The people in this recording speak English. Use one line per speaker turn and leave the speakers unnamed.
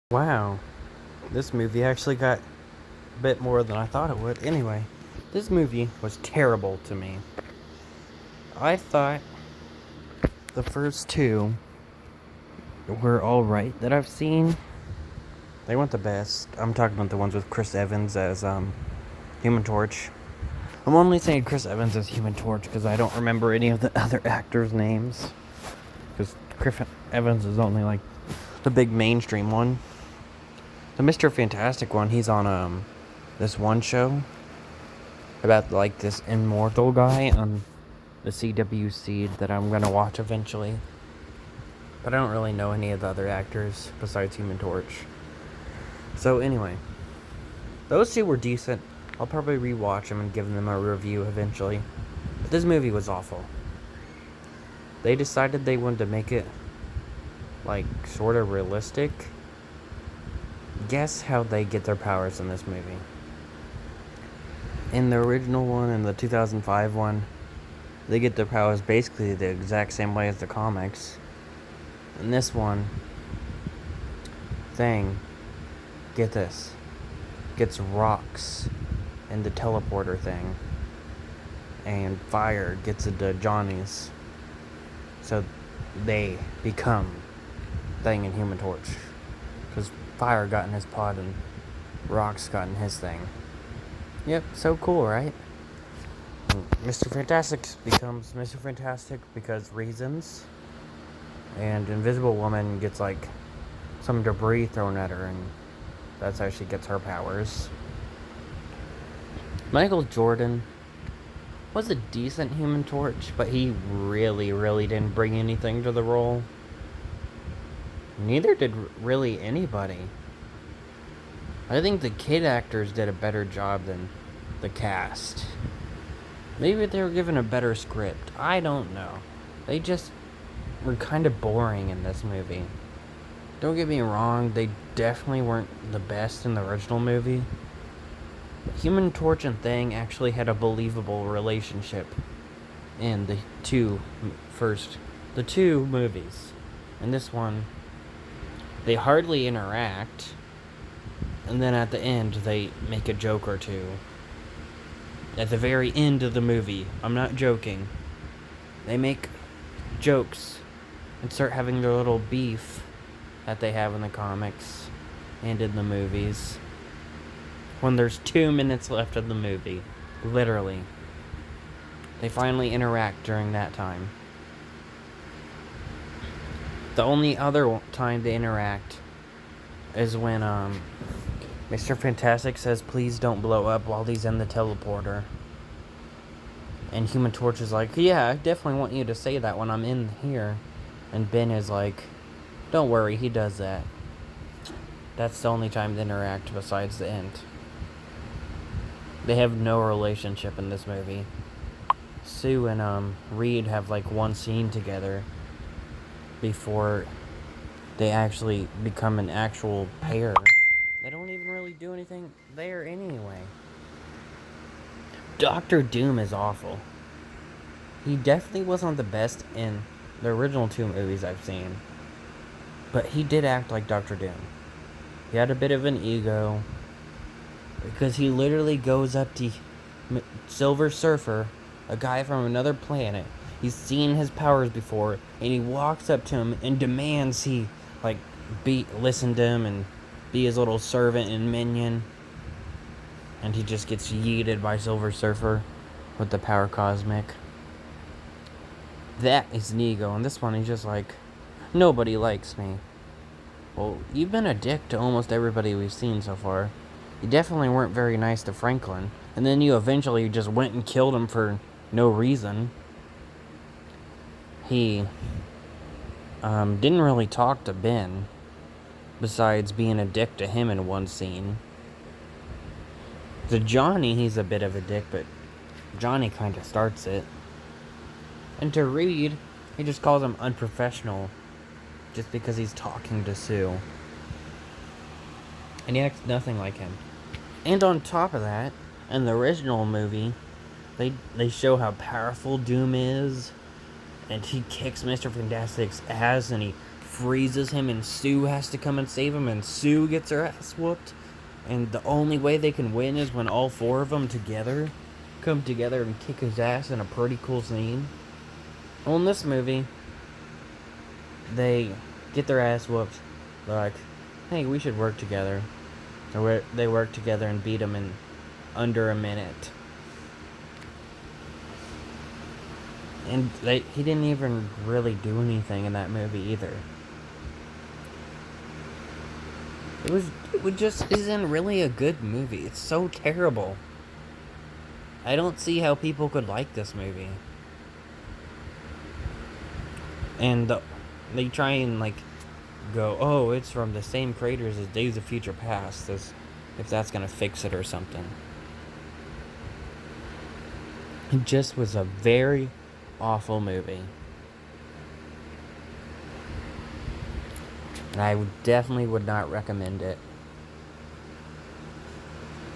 Wow, this movie actually got a bit more than I thought it would. Anyway, this movie was terrible to me. I thought the first two were alright that I've seen. They weren't the best. I'm talking about the ones with Chris Evans as Human Torch. I'm only saying Chris Evans as Human Torch because I don't remember any of the other actors' names. Because Chris Evans is only like the big mainstream one. The Mr. Fantastic one, he's on this one show about like this immortal guy on the CWC that I'm gonna watch eventually. But I don't really know any of the other actors besides Human Torch. So anyway, those two were decent. I'll probably rewatch them and give them a review eventually. But this movie was awful. They decided they wanted to make it like sort of realistic. Guess how they get their powers in this movie. In the original one and the 2005 one, they get their powers basically the exact same way as the comics. In this one, Thing, get this, gets rocks in the teleporter thing, and fire gets into Johnny's, so they become Thing and Human Torch, because fire got in his pod and rocks got in his thing. Yep, so cool, right? Mr. Fantastic becomes Mr. Fantastic because reasons. And Invisible Woman gets like some debris thrown at her, and that's how she gets her powers. Michael Jordan was a decent Human Torch, but he really, really didn't bring anything to the role. Neither did really anybody. I think the kid actors did a better job than the cast. Maybe they were given a better script. I don't know. They just were kind of boring in this movie. Don't get me wrong, they definitely weren't the best in the original movie. But Human Torch and Thing actually had a believable relationship in the two movies. In this one, they hardly interact, and then at the end, they make a joke or two. At the very end of the movie, I'm not joking, they make jokes and start having their little beef that they have in the comics and in the movies when there's 2 minutes left of the movie. Literally. They finally interact during that time. The only other time they interact is when Mr. Fantastic says, "Please don't blow up," while he's in the teleporter. And Human Torch is like, "Yeah, I definitely want you to say that when I'm in here." And Ben is like, "Don't worry, he does that." That's the only time they interact besides the end. They have no relationship in this movie. Sue and Reed have like one scene together before they actually become an actual pair. They don't even really do anything there anyway. Doctor Doom is awful. He definitely wasn't the best in the original two movies I've seen, but he did act like Doctor Doom. He had a bit of an ego, because he literally goes up to Silver Surfer, a guy from another planet. He's seen his powers before, and he walks up to him and demands he listen to him and be his little servant and minion. And he just gets yeeted by Silver Surfer with the power cosmic. That is an ego. And this one, he's just like, "Nobody likes me." Well, you've been a dick to almost everybody we've seen so far. You definitely weren't very nice to Franklin. And then you eventually just went and killed him for no reason. He didn't really talk to Ben, besides being a dick to him in one scene. To Johnny, he's a bit of a dick, but Johnny kind of starts it. And to Reed, he just calls him unprofessional just because he's talking to Sue. And he acts nothing like him. And on top of that, in the original movie, they show how powerful Doom is, and he kicks Mr. Fantastic's ass, and he freezes him, and Sue has to come and save him, and Sue gets her ass whooped. And the only way they can win is when all four of them together come together and kick his ass in a pretty cool scene. Well, in this movie, they get their ass whooped. They're like, hey, we should work together. Or they work together and beat him in under a minute. And he didn't even really do anything in that movie either. It just isn't really a good movie. It's so terrible. I don't see how people could like this movie. And they try and go, oh, it's from the same creators as Days of Future Past, as if that's gonna fix it or something. It just was a very awful movie. And I definitely would not recommend it.